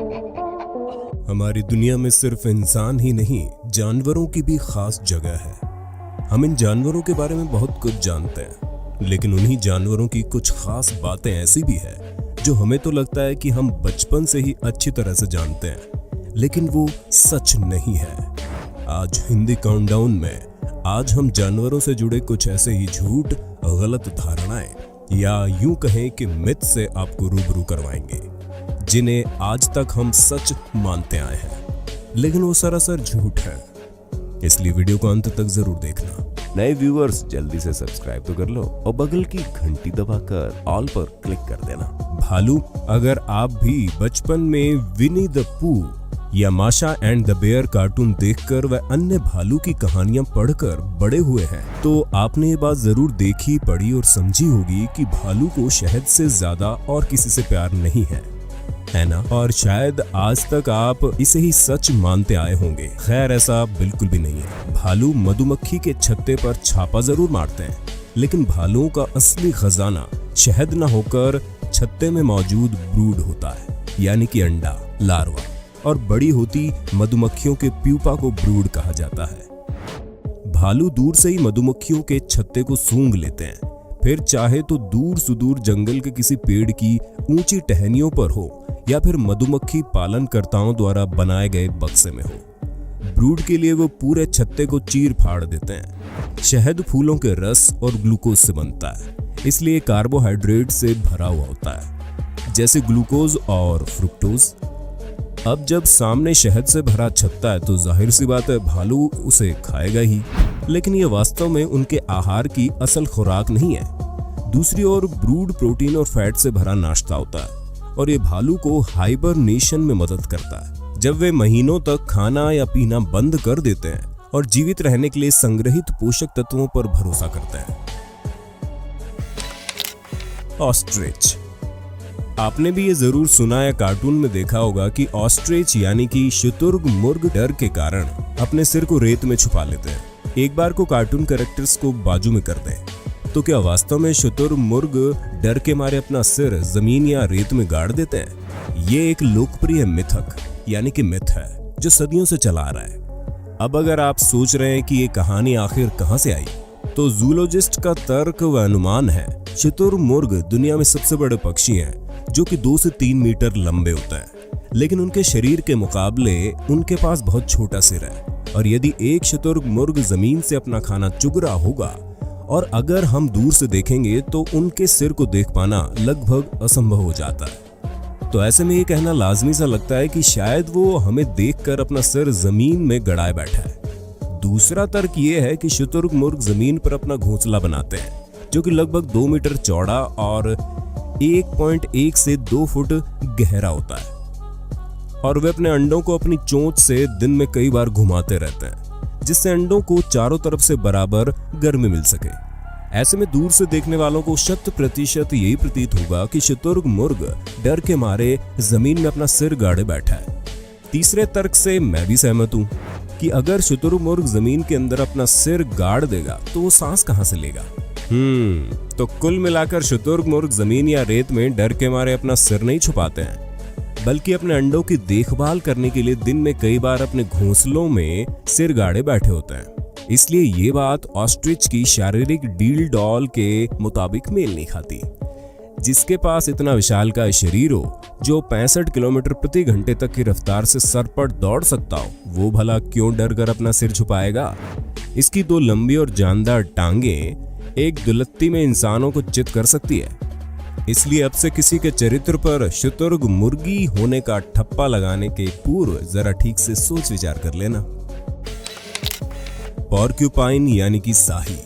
हमारी दुनिया में सिर्फ इंसान ही नहीं, जानवरों की भी खास जगह है। हम इन जानवरों के बारे में बहुत कुछ जानते हैं, लेकिन उन्हीं जानवरों की कुछ खास बातें ऐसी भी है जो हमें तो लगता है कि हम बचपन से ही अच्छी तरह से जानते हैं, लेकिन वो सच नहीं है। आज हिंदी काउंटडाउन में आज हम जानवरों से जुड़े कुछ ऐसे ही झूठ, गलत धारणाएं या यूं कहें कि मिथ से आपको रूबरू करवाएंगे, जिन्हें आज तक हम सच मानते आए हैं, लेकिन वो सरासर झूठ है। इसलिए वीडियो को अंत तक जरूर देखना। नए व्यूअर्स जल्दी से सब्सक्राइब तो कर लो और बगल की घंटी दबाकर ऑल पर क्लिक कर देना। भालू, अगर आप भी बचपन में विनी द पूह या माशा एंड द बेयर कार्टून देखकर व अन्य भालू की कहानियां पढ़कर बड़े हुए हैं, तो आपने ये बात जरूर देखी, पढ़ी और समझी होगी कि भालू को शहद से ज्यादा और किसी से प्यार नहीं है ना? और शायद आज तक आप इसे ही सच मानते आए होंगे। खैर, ऐसा बिल्कुल भी नहीं है। भालू मधुमक्खी के छत्ते पर छापा जरूर मारते हैं, लेकिन भालुओं का असली खजाना शहद न होकर छत्ते में मौजूद ब्रूड होता है, यानी कि अंडा, लार्वा, और बड़ी होती मधुमक्खियों के प्यूपा को ब्रूड कहा जाता है। भालू दूर से ही मधुमक्खियों के छत्ते को सूंघ लेते हैं, फिर चाहे तो दूर सुदूर जंगल के किसी पेड़ की ऊंची टहनियों पर हो या फिर मधुमक्खी पालनकर्ताओं द्वारा बनाए गए बक्से में हो, ब्रूड के लिए वो पूरे छत्ते को चीर फाड़ देते हैं। शहद फूलों के रस और ग्लूकोज से बनता है, इसलिए कार्बोहाइड्रेट से भरा हुआ होता है, जैसे ग्लूकोज और फ्रुक्टोज। अब जब सामने शहद से भरा छत्ता है तो जाहिर सी बात है भालू उसे खाएगा ही, लेकिन ये वास्तव में उनके आहार की असल खुराक नहीं है। दूसरी ओर ब्रूड प्रोटीन और फैट से भरा नाश्ता होता है और ये भालू को हाइबरनेशन में मदद करता है, जब वे महीनों तक खाना या पीना बंद कर देते हैं और जीवित रहने के लिए संग्रहित पोषक तत्वों पर भरोसा करते हैं। ऑस्ट्रिच, आपने भी ये जरूर सुना या कार्टून में देखा होगा कि ऑस्ट्रिच यानी कि शुतुरमुर्ग डर के कारण अपने सिर को रेत में छुपा लेते हैं। एक बार को कार्टून कैरेक्टर्स को बाजू में कर दें, तो क्या वास्तव में शुतुरमुर्ग डर के मारे अपना सिर जमीन या रेत में गाड़ देते हैं? ये एक लोकप्रिय मिथक यानी कि मिथ है जो सदियों से चला आ रहा है। अब अगर आप सोच रहे हैं कि ये कहानी आखिर कहां से आई, तो जूलॉजिस्ट का तर्क व अनुमान है शुतुरमुर्ग दुनिया में सबसे बड़े पक्षी हैं, जो कि 2 से 3 मीटर लंबे होते हैं, लेकिन उनके शरीर के मुकाबले उनके पास बहुत छोटा सिर है। और यदि एक शुतुरमुर्ग जमीन से अपना खाना चुग रहा होगा और अगर हम दूर से देखेंगे तो उनके सिर को देख पाना लगभग असंभव हो जाता है। तो ऐसे में ये कहना लाजमी सा लगता है कि शायद वो हमें देखकर अपना सिर जमीन में गड़ाए बैठा है। दूसरा तर्क ये है कि शुतुरमुर्ग जमीन पर अपना घोंसला बनाते हैं, जो कि लगभग 2 मीटर चौड़ा और 1.1 से 2 फुट गहरा होता है, और वे अपने अंडों को अपनी चोंच से दिन में कई बार घुमाते रहते हैं, जिससे अंडों को चारों तरफ से बराबर गर्मी मिल सके। ऐसे में दूर से देखने वालों को 100% यही प्रतीत होगा कि शुतुरमुर्ग डर के मारे जमीन में अपना सिर गाड़े बैठा है। तीसरे तर्क से मैं भी सहमत हूं कि अगर शुतुरमुर्ग जमीन के अंदर अपना सिर गाड़ देगा तो वो सांस कहां से लेगा? तो कुल मिलाकर शुतुरमुर्ग जमीन या रेत में डर के मारे अपना सिर नहीं छुपाते हैं, बल्कि अपने अंडों की देखभाल करने के लिए दिन में कई बार अपने घोंसलों में सिर गाड़े बैठे होते हैं। इसलिए ये बात ऑस्ट्रिच की शारीरिक डील डॉल के मुताबिक मेल नहीं खाती। जिसके पास इतना विशालकाय शरीर हो, जो 65 किलोमीटर प्रति घंटे तक की रफ्तार से सरपट दौड़ सकता हो, वो भला क्यों डर कर अपना सिर छुपाएगा? इसकी 2 लंबी और जानदार टांगें एक दुलत्ती में इंसानों को चित कर सकती है। इसलिए अब से किसी के चरित्र पर शुतुरमुर्गी होने का ठप्पा लगाने के पूर्व जरा ठीक से सोच विचार कर लेना। पॉर्क्यूपाइन यानी कि साही।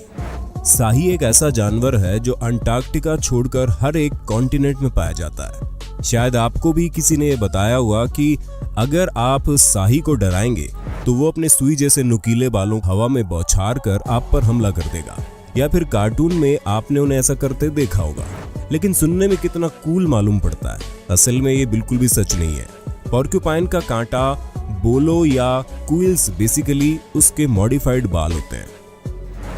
साही एक ऐसा जानवर है जो अंटार्कटिका छोड़कर हर एक कॉन्टिनेंट में पाया जाता है। शायद आपको भी किसी ने बताया हुआ कि अगर आप साही को डराएंगे तो वो अपने सुई जैसे नुकीले बालों हवा में बौछार कर आप पर हमला कर देगा, या फिर कार्टून में आपने उन्हें ऐसा करते देखा होगा। लेकिन सुनने में कितना कूल मालूम पड़ता है, असल में ये बिल्कुल भी सच नहीं है। पॉर्क्यूपाइन का कांटा बोलो या क्विल्स बेसिकली उसके मॉडिफाइड बाल होते हैं,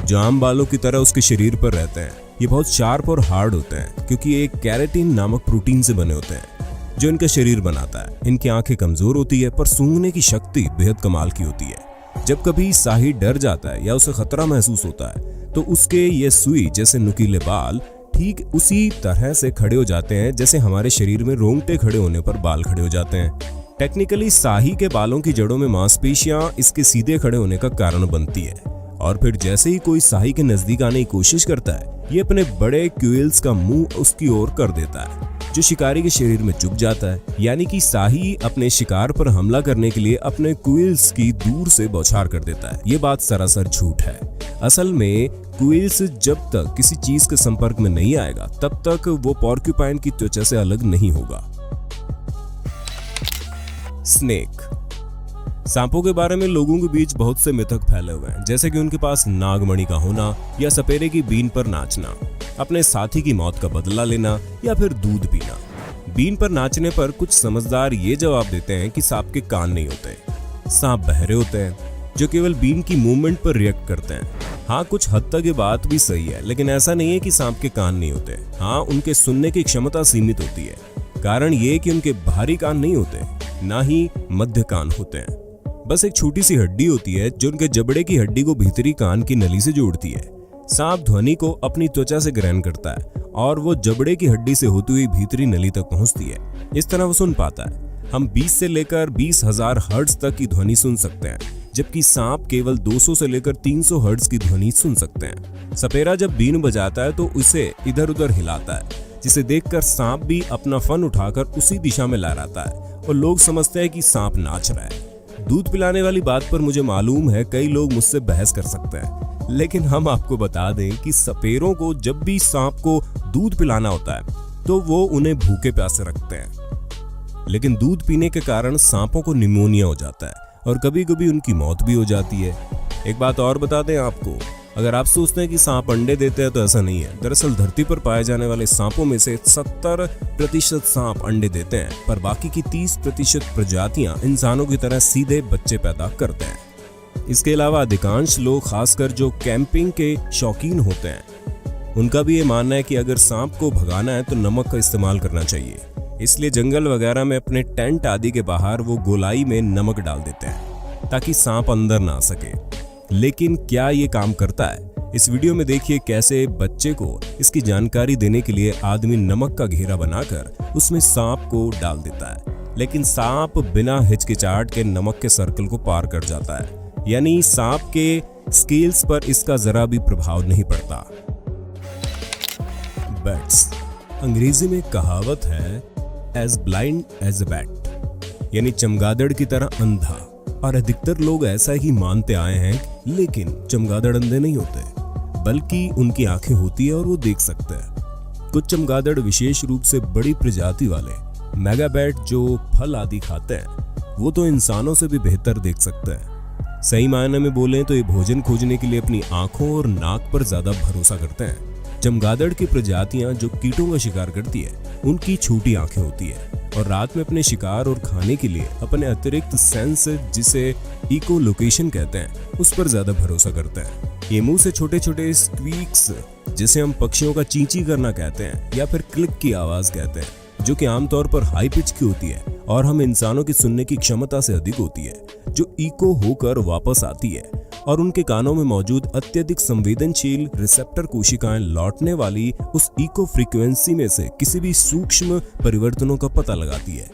जो आम बालों की तरह उसके शरीर पर रहते हैं। ये बहुत शार्प और हार्ड होते हैं क्योंकि ये केराटिन नामक प्रोटीन से बने होते हैं। जो इनका शरीर बनाता है। इनकी आंखें कमजोर होती है पर सूंघने की शक्ति बेहद कमाल की होती है। जब कभी शाही डर जाता है या उसे खतरा महसूस होता है तो उसके ये सुई जैसे नुकीले बाल ठीक उसी तरह से खड़े हो जाते हैं जैसे हमारे शरीर में रोंगटे खड़े होने पर बाल खड़े हो जाते हैं। टेक्निकली शाही के बालों की जड़ों में मांसपेशियां इसके सीधे खड़े होने का कारण बनती है और फिर जैसे ही कोई शाही के नजदीक आने की कोशिश करता है ये अपने बड़े क्यूल्स का मुंह उसकी ओर कर देता है जो शिकारी के शरीर में चुभ जाता है। यानी कि शाही अपने शिकार पर हमला करने के लिए अपने क्यूल्स की दूर से बौछार कर देता है। ये बात सरासर झूठ है। असल में क्यूल्स जब तक किसी चीज के संपर्क में नहीं आएगा तब तक वो पोर्क्यूपाइन की त्वचा से अलग नहीं होगा। स्नेक। सांपों के बारे में लोगों के बीच बहुत से मिथक फैले हुए हैं, जैसे कि उनके पास नागमणि का होना या सपेरे की बीन पर नाचना, अपने साथी की मौत का बदला लेना या फिर दूध पीना। बीन पर नाचने पर कुछ समझदार ये जवाब देते हैं कि सांप के कान नहीं होते। सांप बहरे होते हैं जो केवल बीन की मूवमेंट पर रिएक्ट करते हैं। हाँ, कुछ हद तक ये बात भी सही है, लेकिन ऐसा नहीं है कि सांप के कान नहीं होते। हाँ, उनके सुनने की क्षमता सीमित होती है। कारण ये कि उनके बाहरी कान नहीं होते, ना ही मध्य कान होते हैं। बस एक छोटी सी हड्डी होती है जो उनके जबड़े की हड्डी को भीतरी कान की नली से जोड़ती है। सांप ध्वनि को अपनी त्वचा से ग्रहण करता है और वो जबड़े की हड्डी से होती हुई भीतरी नली तक पहुंचती है। इस तरह वो सुन पाता है। हम 20 से लेकर 20,000 हर्ट्ज तक की ध्वनि सुन सकते हैं, जबकि सांप केवल 200 से लेकर 300 हर्ट्ज की ध्वनि सुन सकते हैं। सपेरा जब बीन बजाता है तो उसे इधर उधर हिलाता है, जिसे देखकर सांप भी अपना फन उठाकर उसी दिशा में लहराता है और लोग समझते हैं कि सांप नाच रहा है। दूध पिलाने वाली बात पर मुझे मालूम है कई लोग मुझसे बहस कर सकते हैं, लेकिन हम आपको बता दें कि सपेरों को जब भी सांप को दूध पिलाना होता है तो वो उन्हें भूखे प्यासे रखते हैं। लेकिन दूध पीने के कारण सांपों को निमोनिया हो जाता है और कभी कभी उनकी मौत भी हो जाती है। एक बात और बता दें आपको, अगर आप सोचते हैं कि सांप अंडे देते हैं तो ऐसा नहीं है। दरअसल धरती पर पाए जाने वाले सांपों में से 70% सांप अंडे देते हैं, पर बाकी की 30% प्रजातियां इंसानों की तरह सीधे बच्चे पैदा करते हैं। इसके अलावा अधिकांश लोग, खासकर जो कैंपिंग के शौकीन होते हैं, उनका भी ये मानना है कि अगर सांप को भगाना है तो नमक का इस्तेमाल करना चाहिए। इसलिए जंगल वगैरह में अपने टेंट आदि के बाहर वो गोलाई में नमक डाल देते हैं ताकि सांप अंदर ना आ सके। लेकिन क्या ये काम करता है? इस वीडियो में देखिए कैसे बच्चे को इसकी जानकारी देने के लिए आदमी नमक का घेरा बनाकर उसमें सांप को डाल देता है, लेकिन सांप बिना हिचकिचाहट के नमक के सर्कल को पार कर जाता है। यानी सांप के स्केल्स पर इसका जरा भी प्रभाव नहीं पड़ता। बैट्स। अंग्रेजी में कहावत है as blind as a bat, यानी चमगादड़ की तरह अंधा, और अधिकतर लोग ऐसा ही मानते आए हैं। लेकिन चमगादड़ अंधे नहीं होते, बल्कि उनकी आंखें होती है और वो देख सकते हैं। कुछ चमगादड़ विशेष रूप से बड़ी प्रजाति वाले मेगाबैट जो फल आदि खाते हैं, वो तो इंसानों से भी बेहतर देख सकते हैं। सही मायने में बोलें तो ये भोजन खोजने के लिए अपनी आंखों और नाक पर ज्यादा भरोसा करते हैं। चमगादड़ की प्रजातियां जो कीटों का शिकार करती है, उनकी छोटी आंखें होती है और रात में अपने शिकार और खाने के लिए अपने अतिरिक्त सेंस, जिसे इको लोकेशन कहते हैं, उस पर ज्यादा भरोसा करते हैं। ये मुंह से छोटे छोटे स्क्वीक्स, जिसे हम पक्षियों का चींची करना कहते हैं या फिर क्लिक की आवाज कहते हैं, जो कि आमतौर पर हाई पिच की होती है और हम इंसानों की सुनने की क्षमता से अधिक होती है, जो इको होकर वापस आती है और उनके कानों में मौजूद अत्यधिक संवेदनशील रिसेप्टर कोशिकाएं लौटने वाली उस इको फ्रीक्वेंसी में से किसी भी सूक्ष्म परिवर्तनों का पता लगाती है,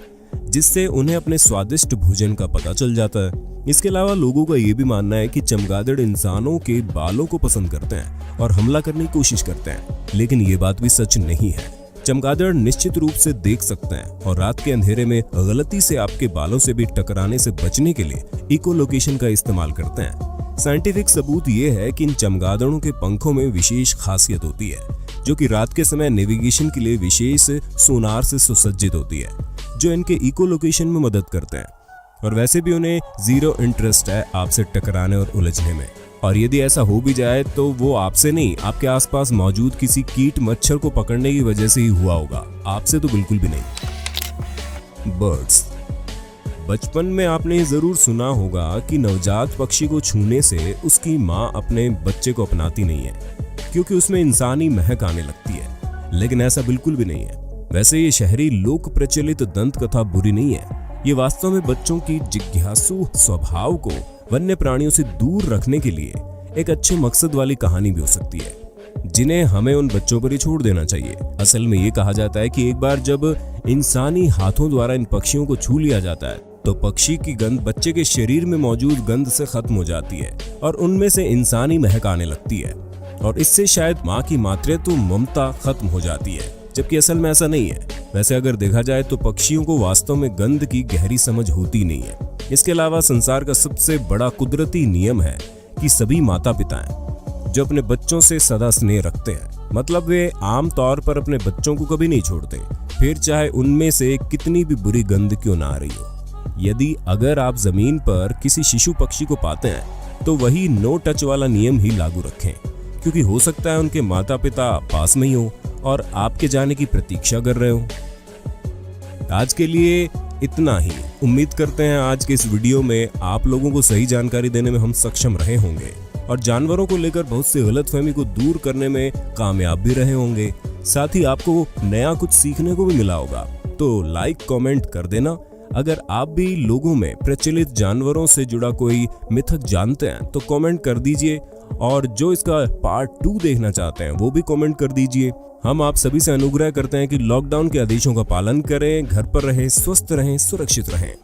जिससे उन्हें अपने स्वादिष्ट भोजन का पता चल जाता है। इसके अलावा लोगों का ये भी मानना है कि चमगादड़ इंसानों के बालों को पसंद करते हैं और हमला करने की कोशिश करते हैं, लेकिन ये बात भी सच नहीं है। चमगादड़ निश्चित रूप से देख सकते हैं और रात के अंधेरे में गलती से आपके बालों से भी टकराने से बचने के लिए इको लोकेशन का इस्तेमाल करते हैं। साइंटिफिक सबूत ये है कि इन चमगादड़ों के पंखों में विशेष खासियत होती है, जो कि रात के समय नेविगेशन के लिए विशेष सोनार से सुसज्जित होती है, जो इनके इको लोकेशन में मदद करते हैं। और वैसे भी उन्हें जीरो इंटरेस्ट है आपसे टकराने और उलझने में, और यदि ऐसा हो भी जाए तो वो आपसे नहीं, आपके आसपास मौजूद किसी कीट मच्छर को पकड़ने की वजह से ही हुआ होगा, आपसे तो बिल्कुल भी नहीं। बर्ड्स। बचपन में आपने जरूर सुना होगा कि नवजात पक्षी को छूने से उसकी माँ अपने बच्चे को अपनाती नहीं है, क्योंकि उसमें इंसानी महक आने लगती है। लेकिन ऐसा बिल्कुल भी नहीं है। वैसे ये शहरी लोक प्रचलित दंत कथा बुरी नहीं है। ये वास्तव में बच्चों की जिज्ञासु स्वभाव को वन्य प्राणियों से दूर रखने के लिए एक अच्छे मकसद वाली कहानी भी हो सकती है, जिन्हें हमें उन बच्चों पर ही छोड़ देना चाहिए। असल में ये कहा जाता है कि एक बार जब इंसानी हाथों द्वारा इन पक्षियों को छू लिया जाता है तो पक्षी की गंध बच्चे के शरीर में मौजूद गंध से खत्म हो जाती है और उनमें से इंसानी महक आने लगती है, और इससे शायद माँ की मातृत्व ममता खत्म हो जाती है, जबकि असल में ऐसा नहीं है। वैसे अगर देखा जाए तो पक्षियों को वास्तव में गंध की गहरी समझ होती नहीं है। इसके अलावा संसार का सबसे बड़ा कुदरती नियम है कि सभी माता पिता हैं जो अपने बच्चों से सदा स्नेह रखते हैं, मतलब वे आम तौर पर अपने बच्चों को कभी नहीं छोड़ते, फिर चाहे उनमें से कितनी भी बुरी गंध क्यों ना आ रही हो। यदि अगर आप जमीन पर किसी शिशु पक्षी को पाते हैं तो वही नो टच वाला नियम ही लागू रखें, क्योंकि हो सकता है उनके माता पिता पास में ही हो और आपके जाने की प्रतीक्षा कर रहे हो। आज के लिए इतना ही। उम्मीद करते हैं आज के इस वीडियो में आप लोगों को सही जानकारी देने में हम सक्षम रहे होंगे और जानवरों को लेकर बहुत सी गलतफहमी को दूर करने में कामयाब भी रहे होंगे। साथ ही आपको नया कुछ सीखने को भी मिला होगा। तो लाइक कमेंट कर देना। अगर आप भी लोगों में प्रचलित जानवरों से जुड़ा कोई मिथक जानते हैं तो कमेंट कर दीजिए, और जो इसका पार्ट 2 देखना चाहते हैं वो भी कमेंट कर दीजिए। हम आप सभी से अनुग्रह करते हैं कि लॉकडाउन के आदेशों का पालन करें, घर पर रहें, स्वस्थ रहें, सुरक्षित रहें।